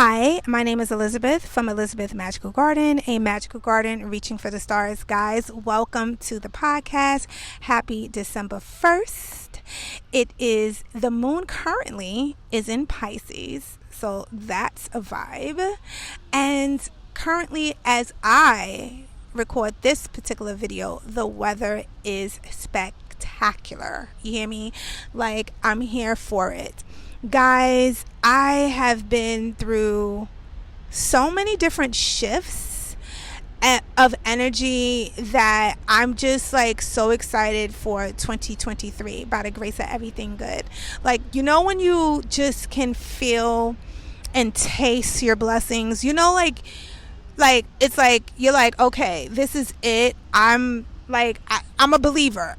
Hi, my name is Elizabeth from Elizabeth Magical Garden, a magical garden reaching for the stars. Guys, welcome to the podcast. Happy December 1st. It is the moon currently is in Pisces, so that's a vibe. And currently, as I record this particular video, the weather is spectacular. You hear me? Like, I'm here for it. Guys, I have been through so many different shifts of energy that I'm just like so excited for 2023 by the grace of everything good. Like, when you just can feel and taste your blessings, like it's like you're like, okay, this is it. I'm a believer.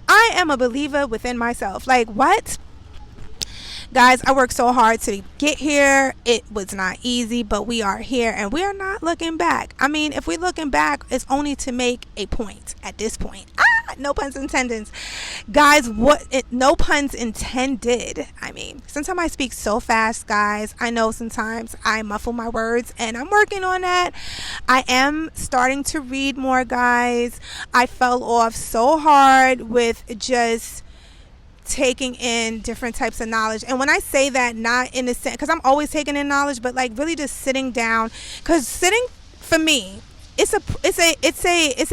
I am a believer within myself. Like, what? Guys, I worked so hard to get here. It was not easy, but we are here and we are not looking back. I mean, if we're looking back, it's only to make a point at this point. No puns intended. Guys, no puns intended. I mean, sometimes I speak so fast, guys. I know sometimes I muffle my words and I'm working on that. I am starting to read more, guys. I fell off so hard with just taking in different types of knowledge. And when I say that, not in the sense, because I'm always taking in knowledge, but like really just sitting down, because sitting for me, it's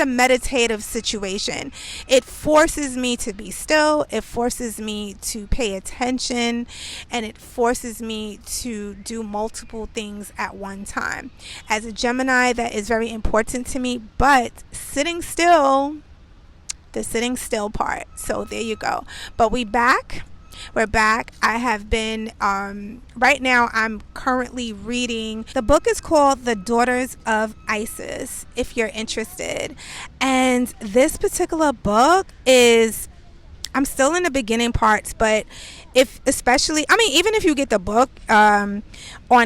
a meditative situation. It forces me to be still, it forces me to pay attention, and it forces me to do multiple things at one time. As a Gemini, that is very important to me, but sitting still, the sitting still part. So there you go. But we're back. I have been right now I'm currently reading, the book is called The Daughters of Isis, if you're interested. And this particular book is, I'm still in the beginning parts, but even if you get the book on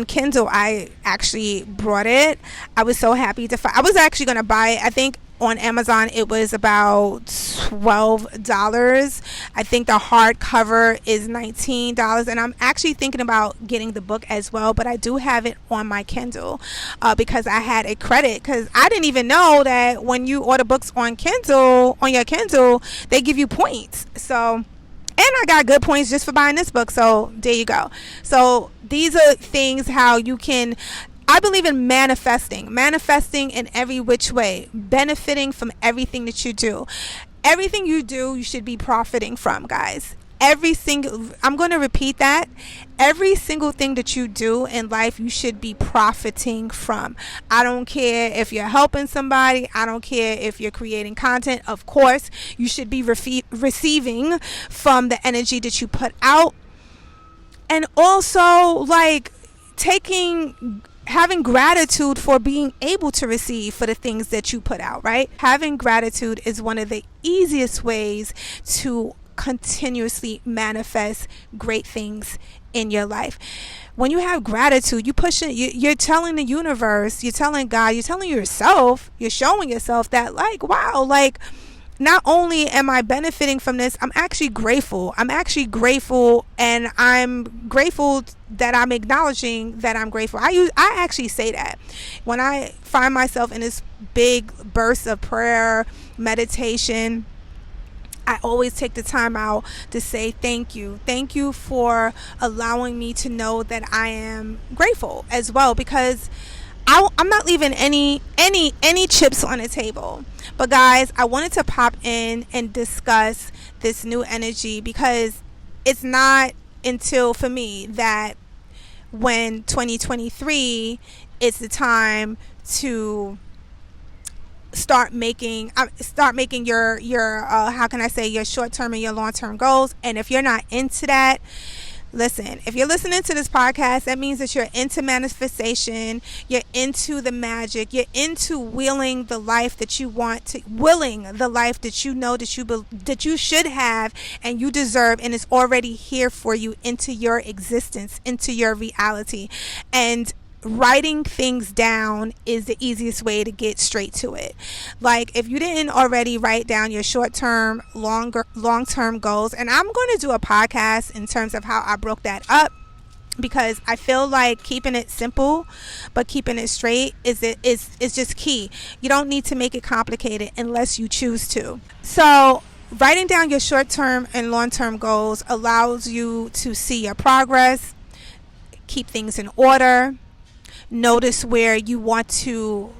Kindle, I actually brought it. I was so happy to find, I was actually going to buy it. I think on Amazon it was about $12. I think the hardcover is $19, and I'm actually thinking about getting the book as well, but I do have it on my Kindle because I had a credit, because I didn't even know that when you order books on your Kindle, they give you points. So, and I got good points just for buying this book. So there you go. So these are things how you can, I believe in manifesting in every which way, benefiting from everything that you do. Everything you do, you should be profiting from, guys. I'm going to repeat that. Every single thing that you do in life, you should be profiting from. I don't care if you're helping somebody. I don't care if you're creating content. Of course, you should be receiving from the energy that you put out. And also, having gratitude for being able to receive for the things that you put out, right? Having gratitude is one of the easiest ways to continuously manifest great things in your life. When you have gratitude, you're telling the universe, you're telling God, you're telling yourself, you're showing yourself that, like, wow, like, not only am I benefiting from this, I'm actually grateful. And I'm grateful that I'm acknowledging that I'm grateful. I actually say that when I find myself in this big burst of prayer, meditation. I always take the time out to say thank you. Thank you for allowing me to know that I am grateful as well, because I'm not leaving any chips on the table. But guys, I wanted to pop in and discuss this new energy, because it's not until, for me, that when 2023 is the time to start making your how can I say, your short-term and your long-term goals. And if you're not into that, listen, if you're listening to this podcast, that means that you're into manifestation, you're into the magic, you're into willing the life that you want to, willing the life that you know that you should have and you deserve, and it's already here for you, into your existence, into your reality. And writing things down is the easiest way to get straight to it. Like, if you didn't already write down your short-term, long-term goals, and I'm going to do a podcast in terms of how I broke that up because I feel like keeping it simple but keeping it straight is just key. You don't need to make it complicated unless you choose to. So writing down your short-term and long-term goals allows you to see your progress, keep things in order, notice where you want to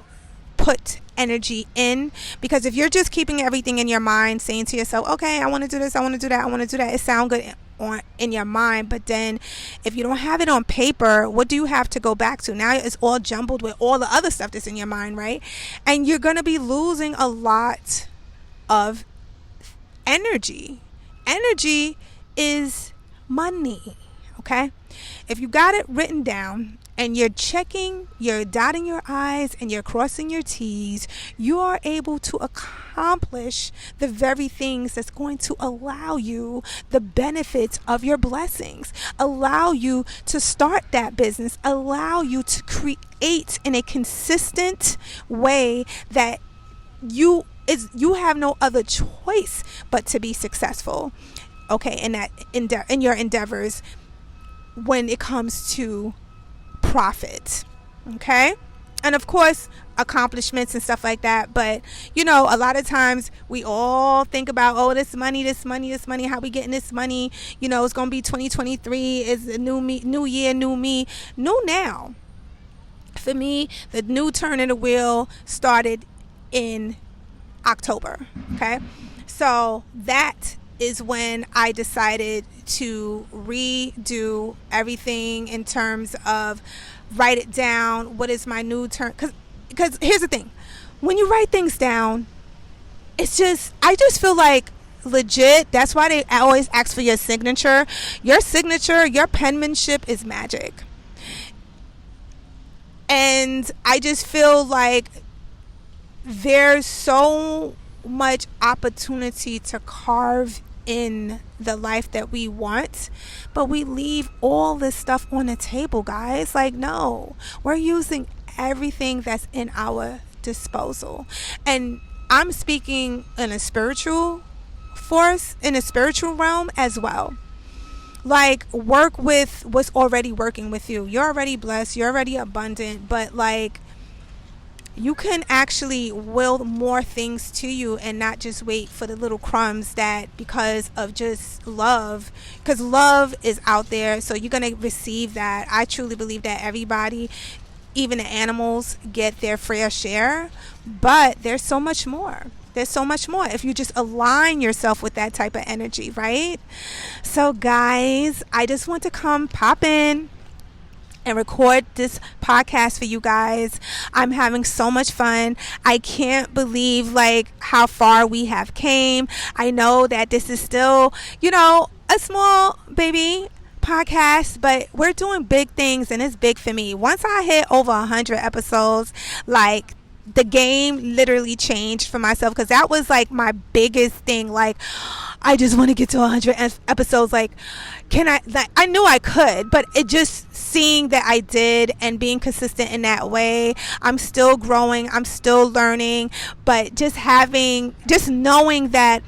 put energy in, because if you're just keeping everything in your mind, saying to yourself, okay, I want to do this, I want to do that, I want to do that, it sounds good in your mind, but then if you don't have it on paper, what do you have to go back to? Now it's all jumbled with all the other stuff that's in your mind, right? And you're going to be losing a lot of energy. Energy is money, okay? If you got it written down and you're checking, you're dotting your I's and you're crossing your T's, you are able to accomplish the very things that's going to allow you the benefits of your blessings, allow you to start that business, allow you to create in a consistent way that you have no other choice but to be successful, okay, in your endeavors when it comes to profit, okay? And of course accomplishments and stuff like that, but a lot of times we all think about, oh, this money, how we getting this money, it's gonna be 2023, is a new me, new year, new me, new now. For me, the new turn of the wheel started in October, okay? So that is when I decided to redo everything in terms of write it down. What is my new turn? Because here's the thing. When you write things down, I just feel like legit. That's why they always ask for your signature. Your signature, your penmanship is magic. And I just feel like there's so much opportunity to carve in the life that we want, but we leave all this stuff on the table, guys. Like, no, we're using everything that's in our disposal. And I'm speaking in a spiritual force, in a spiritual realm as well. Like, work with what's already working with you. You're already blessed, you're already abundant, but like, you can actually will more things to you and not just wait for the little crumbs that, because of just love, because love is out there, so you're going to receive that. I truly believe that everybody, even the animals, get their fair share, but there's so much more. There's so much more if you just align yourself with that type of energy, right? So guys, I just want to come pop in and record this podcast for you guys. I'm having so much fun. I can't believe like how far we have came. I know that this is still, a small baby podcast, but we're doing big things, and it's big for me. Once I hit over 100 episodes, like, the game literally changed for myself, because that was like my biggest thing. Like, I just want to get to 100 episodes. Like, I knew I could, but it just seeing that I did and being consistent in that way. I'm still growing, I'm still learning, but just knowing that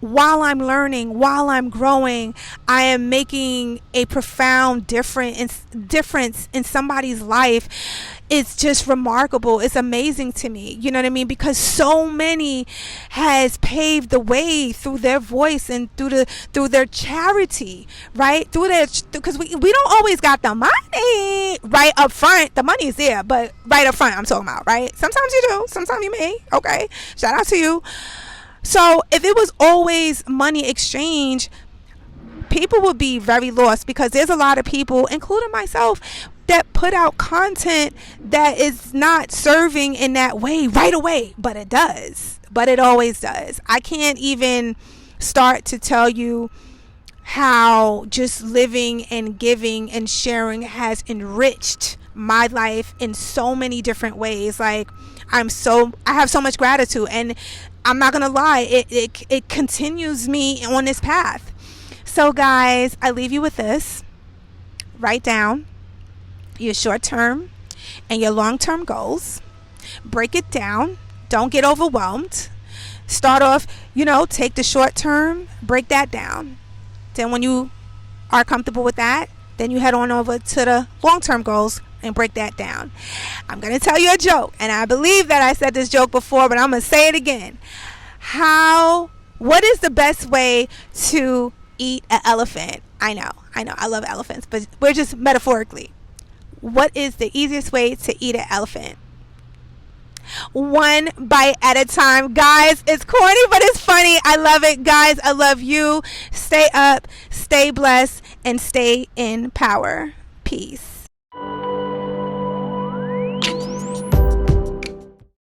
while I'm learning, while I'm growing, I am making a profound difference in somebody's life. It's just remarkable. It's amazing to me. You know what I mean? Because so many has paved the way through their voice and through their charity, right? Because we don't always got the money right up front. The money is there, but right up front, I'm talking about, right? Sometimes you do, sometimes you may. Okay, shout out to you. So if it was always money exchange, people would be very lost, because there's a lot of people, including myself, that put out content that is not serving in that way right away, but it does. But it always does. I can't even start to tell you how just living and giving and sharing has enriched my life in so many different ways. Like, I have so much gratitude, and I'm not gonna lie, it continues me on this path. So guys, I leave you with this. Write down your short-term and your long-term goals. Break it down. Don't get overwhelmed. Start off, take the short-term, break that down. Then when you are comfortable with that, Then you head on over to the long-term goals and break that down. I'm going to tell you a joke, and I believe that I said this joke before, but I'm going to say it again. What is the best way to eat an elephant? I know, I love elephants, but we're just metaphorically. What is the easiest way to eat an elephant? One bite at a time. Guys, it's corny, but it's funny. I love it. Guys, I love you. Stay up, stay blessed, and stay in power. Peace.